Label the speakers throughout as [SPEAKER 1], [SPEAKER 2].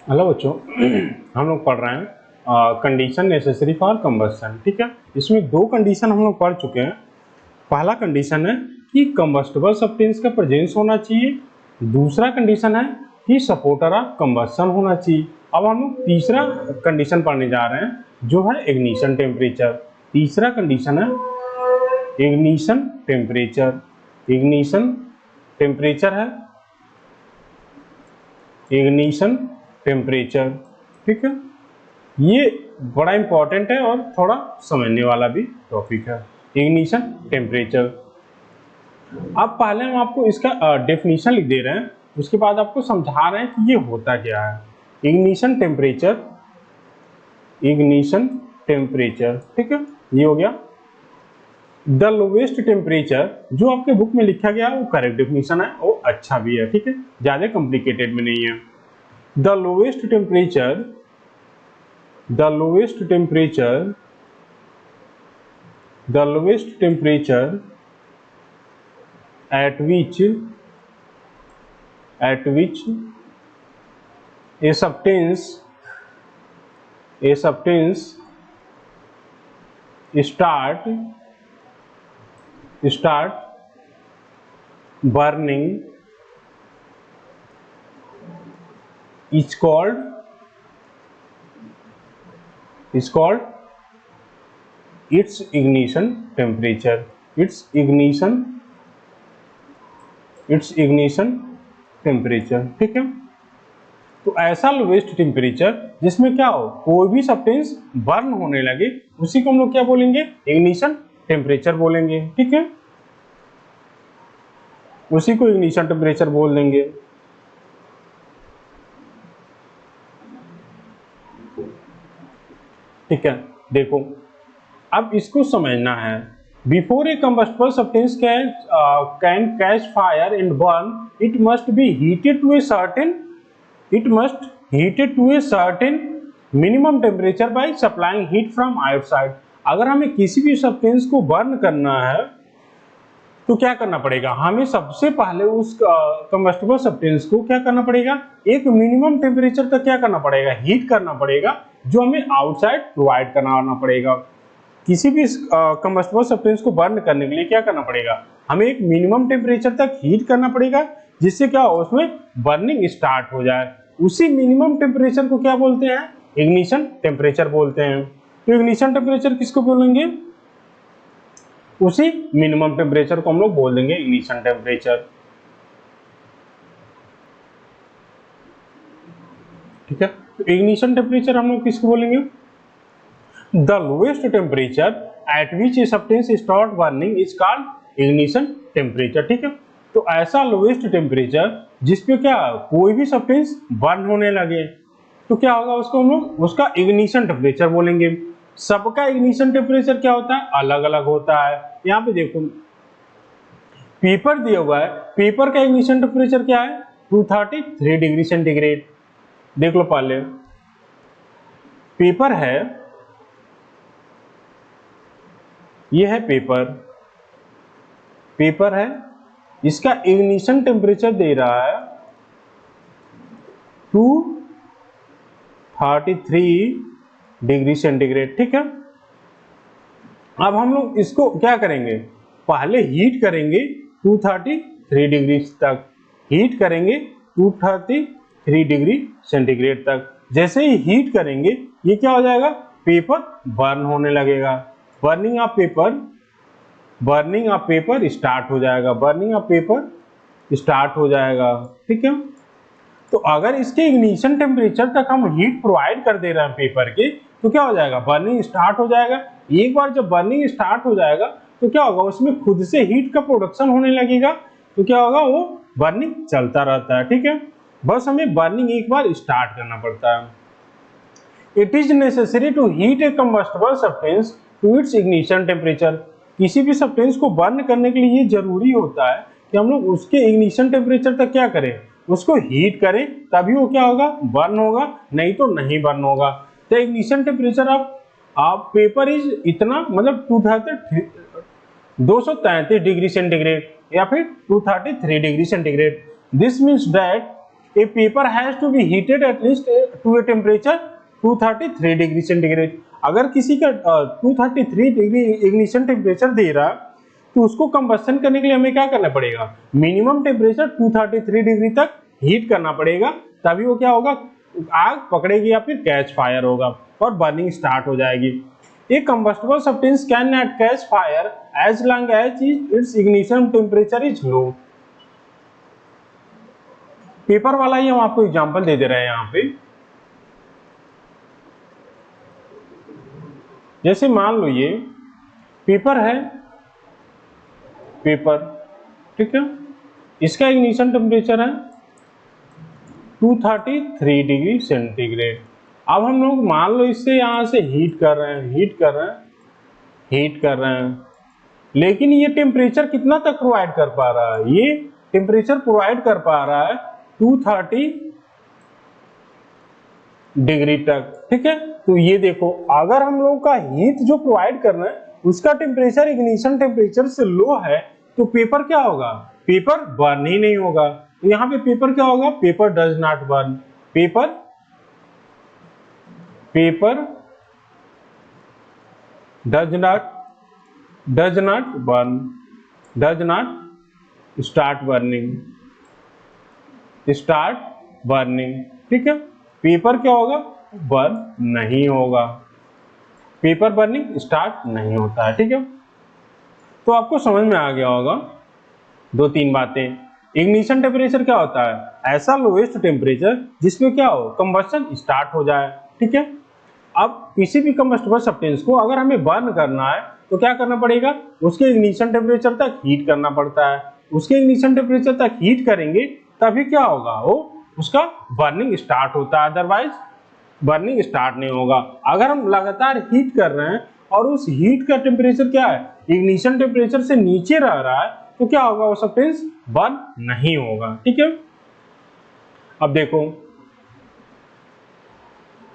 [SPEAKER 1] Hello बच्चों, हम लोग पढ़ रहे हैं कंडीशन नेसेसरी फॉर कंबस्शन। ठीक है, इसमें दो कंडीशन हम लोग पढ़ चुके हैं। पहला कंडीशन है कि कंबस्टिबल सब्सटेंस का प्रेजेंस होना चाहिए। दूसरा कंडीशन है कि सपोर्टर ऑफ कंबस्शन होना चाहिए। अब हम लोग तीसरा कंडीशन पढ़ने जा रहे हैं जो है इग्निशन टेम्परेचर। तीसरा कंडीशन है इग्निशन टेम्परेचर। इग्निशन टेम्परेचर है इग्निशन टेम्परेचर। ठीक है, ये बड़ा इंपॉर्टेंट है और थोड़ा समझने वाला भी टॉपिक है, इग्निशन टेम्परेचर। अब पहले हम आपको इसका डेफिनेशन लिख दे रहे हैं, उसके बाद आपको समझा रहे हैं कि ये होता क्या है। Ignition temperature, ignition temperature. ठीक है, ये हो गया। द लोवेस्ट टेम्परेचर, जो आपके बुक में लिखा गया वो करेक्ट डेफिनेशन है, वो अच्छा भी है। ठीक है, ज्यादा कॉम्प्लिकेटेड में नहीं है। The lowest temperature, the lowest temperature, the lowest temperature at which a substance start burning is called its ignition temperature। its ignition temperature। ठीक है, तो ऐसा लोवेस्ट टेम्परेचर जिसमें क्या हो, कोई भी सब्सटेंस बर्न होने लगे, उसी को हम लोग क्या बोलेंगे, इग्निशन टेम्परेचर बोलेंगे। ठीक है, उसी को इग्निशन टेम्परेचर बोल देंगे। ठीक है, देखो अब इसको समझना है। Before a combustible substance can catch fire and burn, it must be heated to a certain minimum temperature by supplying heat from outside. अगर हमें किसी भी सब्सटेंस को बर्न करना है तो क्या करना पड़ेगा, हमें सबसे पहले उस कंबस्टिबल सब्सटेंस को क्या करना पड़ेगा, एक मिनिमम टेम्परेचर तक क्या करना पड़ेगा, हीट करना पड़ेगा, जो हमें आउटसाइड प्रोवाइड करना पड़ेगा। किसी भी कंबस्टिबल सब्सटेंस को बर्न करने के लिए क्या करना पड़ेगा, हमें एक मिनिमम टेम्परेचर तक हीट करना पड़ेगा, जिससे क्या हो, उसमें बर्निंग स्टार्ट हो जाए। उसी मिनिमम टेम्परेचर को क्या बोलते हैं, इग्निशन टेम्परेचर बोलते हैं। तो इग्निशन टेम्परेचर किसको बोलेंगे, उसी मिनिमम टेम्परेचर को हम लोग बोल देंगे इग्निशन टेम्परेचर। ठीक है, तो इग्निशन टेम्परेचर हम लोग किसको बोलेंगे, the lowest temperature at which a substance start burning is called ignition temperature. ठीक है, तो ऐसा लोएस्ट टेम्परेचर जिसपे क्या कोई भी सब्सटेंस बर्न होने लगे, तो क्या होगा, उसको हम लोग उसका इग्निशन टेम्परेचर बोलेंगे। सबका इग्निशन टेम्परेचर क्या होता है, अलग अलग होता है। यहाँ पे देखो पेपर दिया हुआ है, पेपर का इग्निशन टेम्परेचर क्या है, 233 डिग्री सेंटीग्रेड। देख लो पहले, पेपर है, ये है पेपर है, इसका इग्निशन टेम्परेचर दे रहा है 233 डिग्री सेंटीग्रेड। ठीक है, अब हम लोग इसको क्या करेंगे, पहले हीट करेंगे 233 डिग्री तक, हीट करेंगे 233 डिग्री सेंटीग्रेड तक। जैसे ही हीट करेंगे ये क्या हो जाएगा, पेपर बर्न होने लगेगा, बर्निंग ऑफ पेपर स्टार्ट हो जाएगा, बर्निंग ऑफ पेपर स्टार्ट हो जाएगा। ठीक है, तो अगर इसके इग्निशन टेम्परेचर तक हम हीट प्रोवाइड कर दे रहे हैं पेपर के, तो क्या हो जाएगा, बर्निंग स्टार्ट हो जाएगा। एक बार जब बर्निंग स्टार्ट हो जाएगा तो क्या होगा, उसमें खुद से हीट का प्रोडक्शन होने लगेगा, तो क्या होगा, वो बर्निंग चलता रहता है। ठीक है, बस हमें बर्निंग एक बार स्टार्ट करना पड़ता है। It is necessary to heat a combustible substance to its ignition temperature. किसी भी सब्सटेंस को बर्न करने के लिए ये जरूरी होता है कि हम लोग उसके इग्निशन टेम्परेचर तक क्या करें, उसको हीट करें, तभी वो क्या होगा, बर्न होगा, नहीं तो नहीं बर्न होगा। The ignition temperature of paper is इतना, मतलब 233 डिग्री सेंटीग्रेड या फिर 233 degree centigrade. This means that a paper has to be heated at least to a temperature 233 degree centigrade. अगर किसी का 233 डिग्री इग्निशन टेम्परेचर दे रहा तो उसको कंबस्शन करने के लिए हमें क्या करना पड़ेगा, मिनिमम टेम्परेचर 233 डिग्री तक हीट करना पड़ेगा, तभी वो क्या होगा, आग पकड़ेगी या फिर कैच फायर होगा और बर्निंग स्टार्ट हो जाएगी। A combustible substance can not catch fire as long as its ignition temperature is low. Paper वाला ही हम आपको एग्जांपल दे दे रहे हैं यहाँ पे। जैसे मान लो ये पेपर है, पेपर, ठीक है, इसका इग्निशन टेम्परेचर है 233 डिग्री सेंटीग्रेड। अब हम लोग मान लो इससे यहां से हीट कर रहे हैं, हीट कर रहे हैं, लेकिन ये टेम्परेचर कितना तक प्रोवाइड कर पा रहा है, ये टेम्परेचर प्रोवाइड कर पा रहा है 230 डिग्री तक, ठीक है। तो ये देखो, अगर हम लोग का हीट जो प्रोवाइड कर रहे हैं उसका टेम्परेचर इग्निशन टेम्परेचर से लो है तो पेपर क्या होगा, पेपर बर्न ही नहीं होगा। तो यहाँ पे पेपर क्या होगा, paper does not burn, paper does not burn, does not start burning, ठीक है। पेपर क्या होगा, बर्न नहीं होगा, पेपर बर्निंग स्टार्ट नहीं होता है, ठीक है। तो आपको समझ में आ गया होगा दो तीन बातें। इग्निशन टेम्परेचर क्या होता है, ऐसा लोएस्ट टेम्परेचर जिसमें क्या हो, कंबस्शन स्टार्ट हो जाए, ठीक है। अब किसी भी कंबस्टिबल सब्सटेंस को अगर हमें बर्न करना है तो क्या करना पड़ेगा, उसके इग्निशन टेम्परेचर तक हीट करना पड़ता है। उसके इग्निशन टेम्परेचर तक हीट करेंगे तभी क्या होगा, वो उसका बर्निंग स्टार्ट होता है, अदरवाइज बर्निंग स्टार्ट नहीं होगा। अगर हम लगातार हीट कर रहे हैं और उस हीट का टेम्परेचर क्या है, इग्निशन टेम्परेचर से नीचे रह रहा है तो क्या होगा, वो सब्सटेंस बर्न नहीं होगा, ठीक है। अब देखो,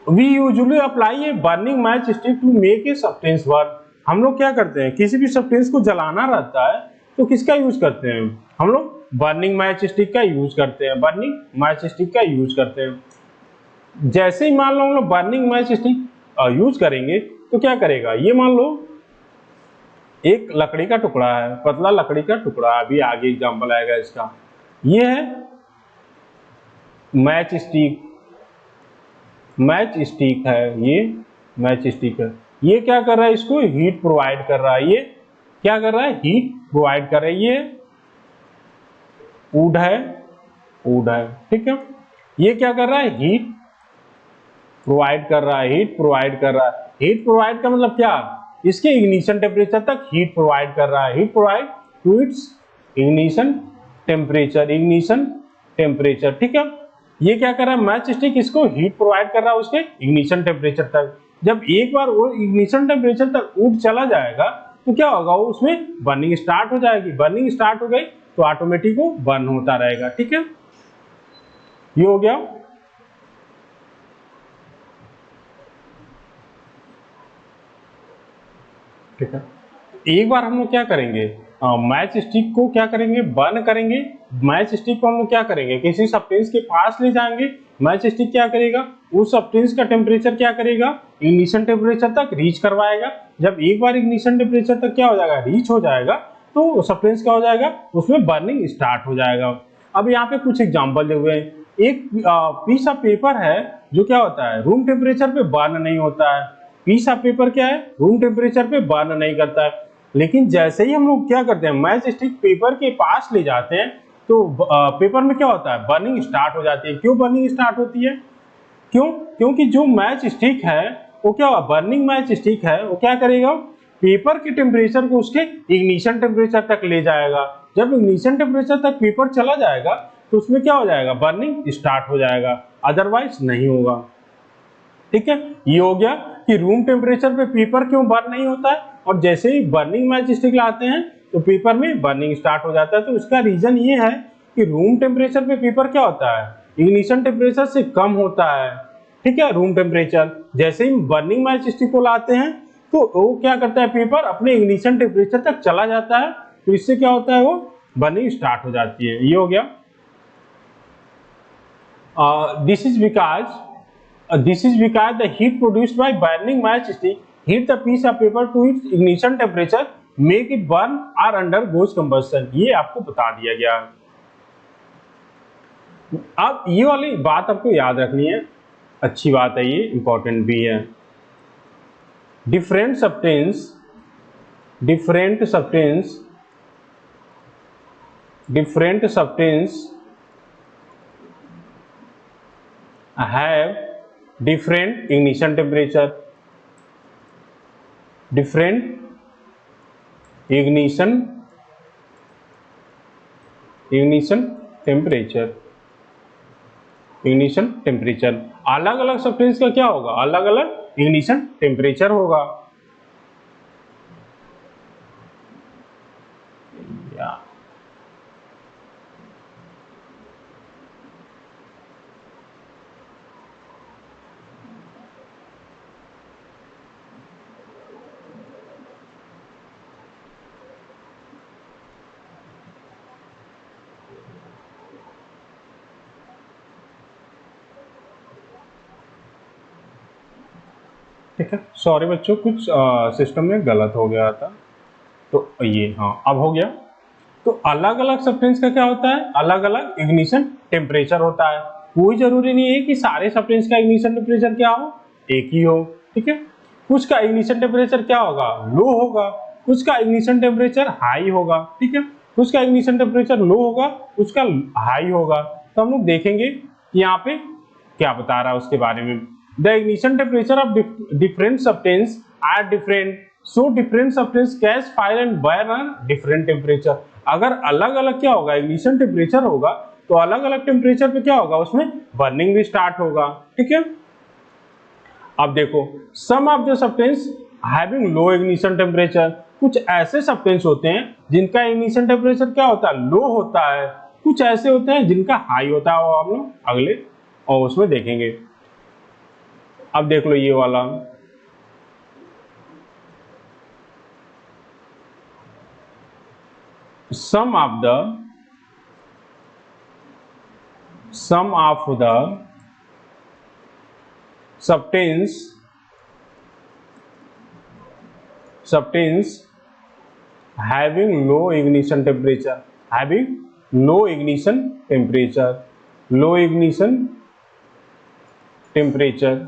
[SPEAKER 1] we usually apply a burning match stick to make a substance burn. हम लोग क्या करते हैं, किसी भी सब्सटेंस को जलाना रहता है तो किसका यूज करते हैं, हम लोग बर्निंग मैच स्टिक का यूज करते हैं, बर्निंग मैच स्टिक का यूज करते हैं। जैसे ही मान लो हम लोग बर्निंग मैच स्टिक यूज करेंगे तो क्या करेगा, ये मान लो एक लकड़ी का टुकड़ा है, पतला लकड़ी का टुकड़ा, अभी आगे एग्जांपल आएगा इसका। ये है मैच स्टिक है, ये मैच स्टिक है। ये क्या कर रहा है, इसको हीट प्रोवाइड कर रहा है, ये क्या कर रहा है, हीट प्रोवाइड कर रहा है। ये वुड है, ठीक है। ये क्या कर रहा है, हीट प्रोवाइड कर रहा है, हीट प्रोवाइड का मतलब क्या, इसके इग्निशन टेम्परेचर तक हीट प्रोवाइड कर रहा है, heat provide to its ignition temperature, ठीक है। ये क्या कर रहा है, मैच स्टिक इसको हीट प्रोवाइड कर रहा है उसके इग्निशन टेम्परेचर तक। जब एक बार वो इग्निशन टेम्परेचर तक वुड चला जाएगा तो क्या होगा, वो उसमें बर्निंग स्टार्ट हो जाएगी, बर्निंग स्टार्ट हो गई तो ऑटोमेटिक वो बर्न होता रहेगा, ठीक है। ये हो गया। ठीक है, एक बार हम लोग क्या करेंगे, मैच स्टिक को क्या करेंगे, बर्न करेंगे। मैच स्टिक को हम लोग क्या करेंगे, किसी सब्सटेंस के पास ले जाएंगे। मैच स्टिक क्या करेगा, उस सब्सटेंस का टेम्परेचर क्या करेगा, इग्निशन टेम्परेचर तक रीच करवाएगा। जब एक बार इग्निशन टेम्परेचर तक क्या हो जाएगा, रीच हो जाएगा, तो सब्सटेंस क्या हो जाएगा, उसमें बर्निंग स्टार्ट हो जाएगा। अब यहाँ पे कुछ एग्जाम्पल दिए हुए हैं। एक पीस ऑफ पेपर है जो क्या होता है, रूम टेम्परेचर पे बर्न नहीं होता है। पीस ऑफ पेपर क्या है, रूम टेम्परेचर पे बर्न नहीं करता है। लेकिन जैसे ही हम लोग क्या करते हैं, मैच स्टिक पेपर के पास ले जाते हैं तो पेपर में क्या होता है, बर्निंग स्टार्ट हो जाती है। क्यों बर्निंग स्टार्ट होती है, क्यों, क्योंकि जो मैच स्टिक है वो क्या, बर्निंग मैच स्टिक है, वो क्या करेगा, पेपर के टेम्परेचर को उसके इग्निशन टेम्परेचर तक ले जाएगा। जब इग्निशन टेम्परेचर तक पेपर चला जाएगा तो उसमें क्या हो जाएगा, बर्निंग स्टार्ट हो जाएगा, अदरवाइज नहीं होगा, ठीक है। ये हो गया कि रूम टेम्परेचर पे पेपर क्यों बर्न नहीं होता है, और जैसे ही बर्निंग मैच स्टिक लाते हैं तो पेपर में बर्निंग स्टार्ट हो जाता है। तो इसका रीजन ये है कि रूम टेम्परेचर पे पेपर क्या होता है, इग्निशन टेम्परेचर से कम होता है, ठीक है, रूम टेम्परेचर। जैसे ही बर्निंग मैच स्टिक को लाते हैं तो वो क्या करता है, पेपर अपने इग्निशन टेम्परेचर तक चला जाता है, तो इससे क्या होता है, वो बर्निंग स्टार्ट हो जाती है। ये हो गया। This is because the heat produced by burning matchstick heat the piece of paper to its ignition temperature, make it burn or undergoes combustion. ये आपको बता दिया गया। अब ये वाली बात आपको याद रखनी है, अच्छी बात है, ये इंपॉर्टेंट भी है। different substance have different ignition temperature, ignition temperature अलग अलग सब्सटेंस का क्या होगा, अलग अलग ignition temperature होगा। ठीक है, सॉरी बच्चों, कुछ सिस्टम में गलत हो गया था, तो ये हाँ अब हो गया। तो अलग अलग सब्सटेंस का क्या होता है, अलग अलग इग्निशन टेम्परेचर होता है। कोई जरूरी नहीं है कि सारे सब्सटेंस का इग्निशन टेम्परेचर क्या हो, एक ही हो। ठीक है, कुछ का इग्निशन टेम्परेचर क्या होगा, लो होगा, कुछ का इग्निशन टेम्परेचर हाई होगा। ठीक है, कुछ का इग्निशन टेम्परेचर लो होगा, कुछ का हाई होगा। तो हम लोग देखेंगे कि यहाँ पे क्या बता रहा है उसके बारे में। The ignition temperature of different substance are different, so different substance catch fire and burn are different temperature. अगर अलग अलग क्या होगा, इग्निशन टेम्परेचर होगा, तो अलग अलग टेम्परेचर पे क्या होगा, उसमें बर्निंग भी स्टार्ट होगा। ठीक है, अब देखो, some of the substance having low ignition temperature, कुछ ऐसे सब्सटेंस होते हैं जिनका इग्निशन टेम्परेचर क्या होता है, लो होता है। कुछ ऐसे होते हैं जिनका हाई होता है, वो हम लोग अगले और उसमें देखेंगे। अब देख लो ये वाला, some of the substance having low ignition temperature,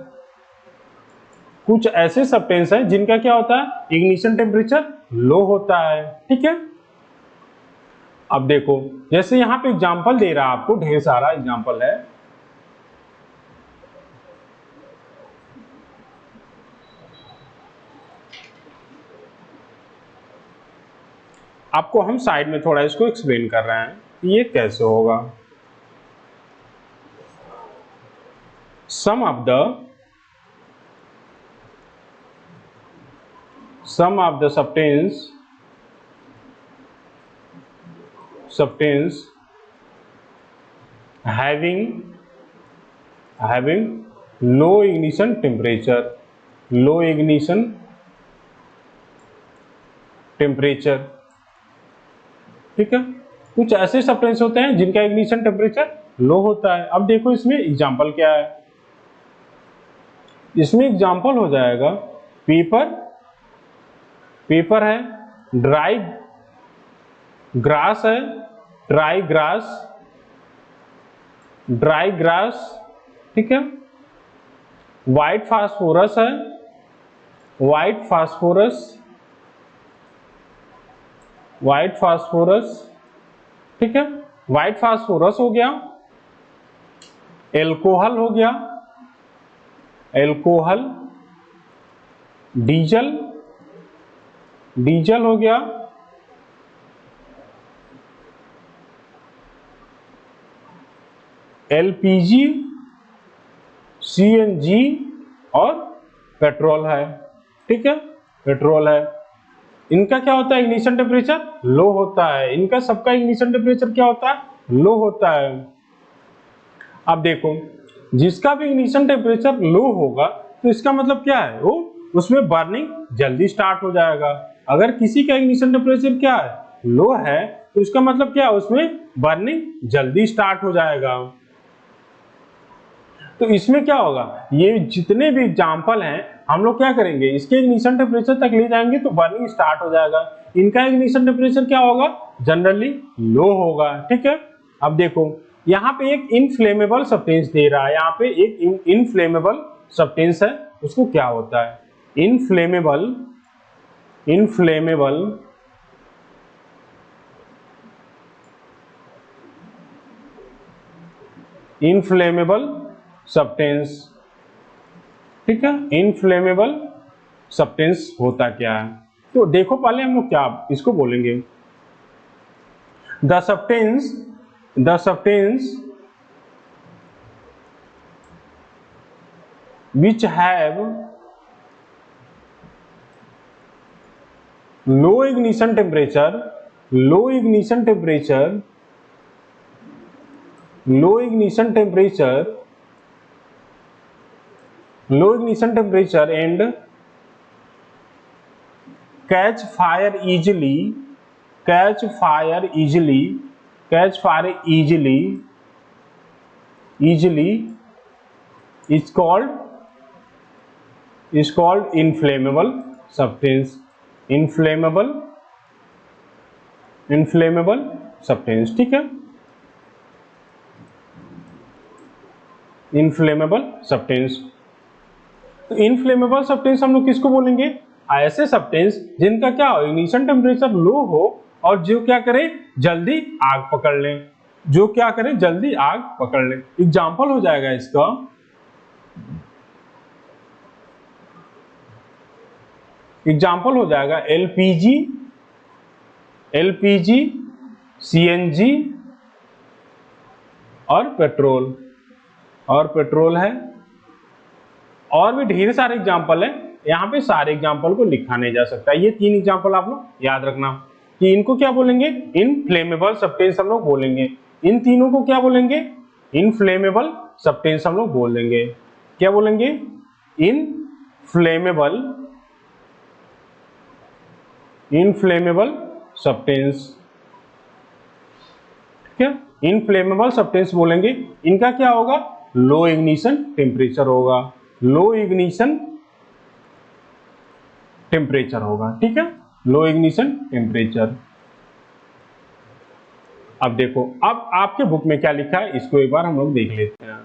[SPEAKER 1] कुछ ऐसे सब्सटेंस हैं जिनका क्या होता है, इग्निशन टेम्परेचर लो होता है। ठीक है, अब देखो, जैसे यहां पे एग्जांपल दे रहा है आपको, ढेर सारा एग्जांपल है। आपको हम साइड में थोड़ा इसको एक्सप्लेन कर रहे हैं कि ये कैसे होगा। Some of the substance having low ignition temperature, ठीक है, कुछ ऐसे सब्सटेंस होते हैं जिनका इग्निशन टेम्परेचर लो होता है। अब देखो इसमें एग्जांपल क्या है, इसमें एग्जांपल हो जाएगा पेपर है, ड्राई ग्रास है, ड्राई ग्रास, ठीक है, व्हाइट फास्फोरस है, व्हाइट फास्फोरस, ठीक है, व्हाइट फास्फोरस हो गया, एल्कोहल हो गया, डीजल हो गया, एलपीजी, सीएनजी और पेट्रोल है। ठीक है, पेट्रोल है, इनका क्या होता है, इग्निशन टेम्परेचर लो होता है। इनका सबका इग्निशन टेम्परेचर क्या होता है, लो होता है। अब देखो, जिसका भी इग्निशन टेम्परेचर लो होगा तो इसका मतलब क्या है, वो उसमें बर्निंग जल्दी स्टार्ट हो जाएगा। अगर किसी का इग्निशन टेम्परेचर क्या है, लो है, तो इसका मतलब क्या है, उसमें बर्निंग जल्दी स्टार्ट हो जाएगा। तो इसमें क्या होगा, ये जितने भी एग्जाम्पल हैं हम लोग क्या करेंगे, इसके इग्निशन टेम्परेचर तक ले जाएंगे तो बर्निंग स्टार्ट हो जाएगा। इनका इग्निशन टेम्परेचर क्या होगा, जनरली लो होगा। ठीक है, अब देखो यहाँ पे एक इनफ्लेमेबल सब्सटेंस दे रहा है, यहाँ पे एक इनफ्लेमेबल सब्सटेंस है, उसको क्या होता है, इनफ्लेमेबल सब्सटेंस। ठीक है, इनफ्लेमेबल सब्सटेंस होता क्या है, तो देखो पहले हम लोग क्या इसको बोलेंगे, the substance which have low ignition temperature and catch fire easily is called inflammable substance। inflammable substance, ठीक है, इनफ्लेमेबल सब्सटेंस। तो इनफ्लेमेबल सब्सटेंस हम लोग किसको बोलेंगे, ऐसे सब्सटेंस जिनका क्या हो, इग्निशन टेम्परेचर लो हो और जो क्या करे, जल्दी आग पकड़ ले, एग्जाम्पल हो जाएगा इसका, एलपीजी, सीएनजी और पेट्रोल है, और भी ढेर सारे एग्जाम्पल है। यहाँ पे सारे एग्जाम्पल को लिखा नहीं जा सकता, ये 3 एग्जाम्पल आप लोग याद रखना कि इनको क्या बोलेंगे, इनफ्लेमेबल सब्सटेंस हम लोग बोलेंगे। इन तीनों को क्या बोलेंगे, इनफ्लेमेबल सब्सटेंस हम लोग बोल देंगे। क्या बोलेंगे, इनफ्लेमेबल सब्सटेंस। ठीक है, इनफ्लेमेबल सब्सटेंस बोलेंगे, इनका क्या होगा, लो इग्निशन टेम्परेचर होगा, ठीक है, लो इग्निशन टेम्परेचर। अब देखो, अब आपके बुक में क्या लिखा है, इसको एक बार हम लोग देख लेते हैं।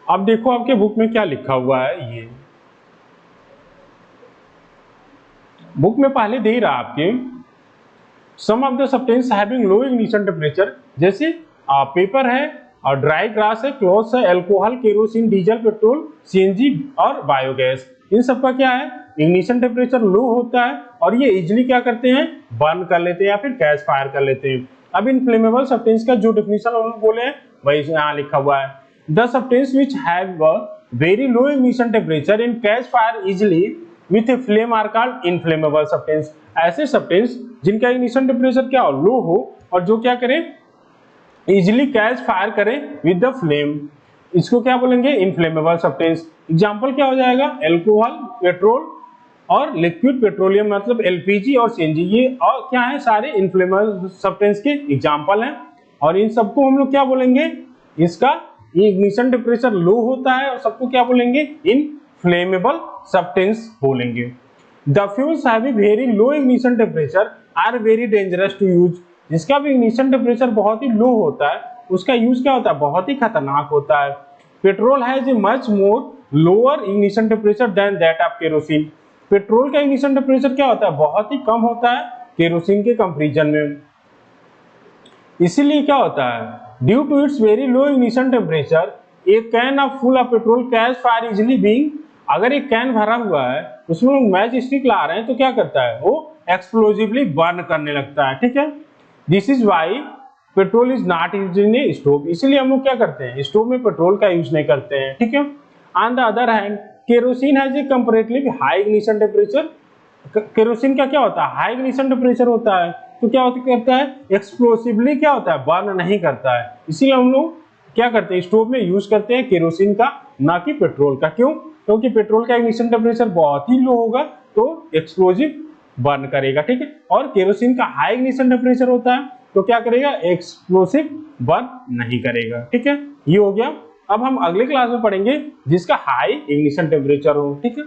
[SPEAKER 1] अब देखो आपके बुक में क्या लिखा हुआ है, ये बुक में पहले दे रहा आपके some of the substance having low ignition temperature, जैसे पेपर है और ड्राई ग्रास है, क्लॉथ्स है, alcohol, kerosene, diesel, petrol, CNG और बायोगैस। इन सब का क्या है, इग्निशन टेम्परेचर लो होता है और ये इजिली क्या करते हैं, बर्न कर लेते हैं या फिर कैच फायर कर लेते हैं। अब इनफ्लेमेबल सब्सटेंस का जो डेफिनेशन हम बोले हैं वही यहाँ लिखा हुआ है, the substance which have a very low ignition temperature and catch fire easily with a flame are called inflammable substance. ऐसे सब्सटेंस जिनका इग्निशन टेम्परेचर क्या हो, लो हो और जो क्या करे, इजिली कैच फायर करे विद द फ्लेम, इसको क्या बोलेंगे, इनफ्लेमेबल सब्सटेंस। एग्जांपल क्या हो जाएगा, अल्कोहल, पेट्रोल और लिक्विड पेट्रोलियम मतलब एलपीजी और सीएनजी, ये और क्या है, सारे इनफ्लेमेबल सब्सटेंस के एग्जांपल हैं। और इन सबको हम लोग क्या बोलेंगे, इसका इग्निशन टेम्परेचर लो होता है और सबको क्या बोलेंगे, इनफ्लेमेबल सब्सटेंस बोलेंगे। The fuels having very low ignition temperature are very dangerous to use, जिसका भी इग्निशन टेम्परेचर बहुत ही लो होता है उसका यूज क्या होता है, बहुत ही खतरनाक होता है। Petrol has a much more lower ignition temperature than that of kerosene, petrol का इग्निशन टेम्परेचर क्या होता है, बहुत ही कम होता है केरोसिन के कंपैरिजन में। इसीलिए क्या होता है, due to its very low ignition temperature a can of full of petrol catch fire easily being, अगर एक कैन भरा हुआ है उसमें लोग मैच स्टिक ला रहे हैं तो क्या करता है, वो एक्सप्लोसिवली बर्न करने लगता है। ठीक है, this is why petrol is not used in a stove, इसीलिए हम लोग क्या करते हैं, स्टोव में पेट्रोल का यूज नहीं करते हैं। ठीक है, on the other hand kerosene has a comparatively high ignition temperature, kerosene का क्या होता है, हाई इग्निशन टेम्परेचर होता है तो क्या करता है, एक्सप्लोसिवली क्या होता है, बर्न नहीं करता है। इसीलिए हम लोग क्या करते हैं, स्टोव में यूज करते हैं केरोसिन का, ना कि पेट्रोल का। क्यों, क्योंकि पेट्रोल का इग्निशन टेम्परेचर बहुत ही लो होगा तो एक्सप्लोजिव बर्न करेगा, ठीक है। और केरोसिन का हाई इग्निशन टेम्परेचर होता है तो क्या करेगा, एक्सप्लोसिव बर्न नहीं करेगा, ठीक है। ये हो गया। अब हम अगले क्लास में पढ़ेंगे जिसका हाई इग्निशन टेम्परेचर हो, ठीक है।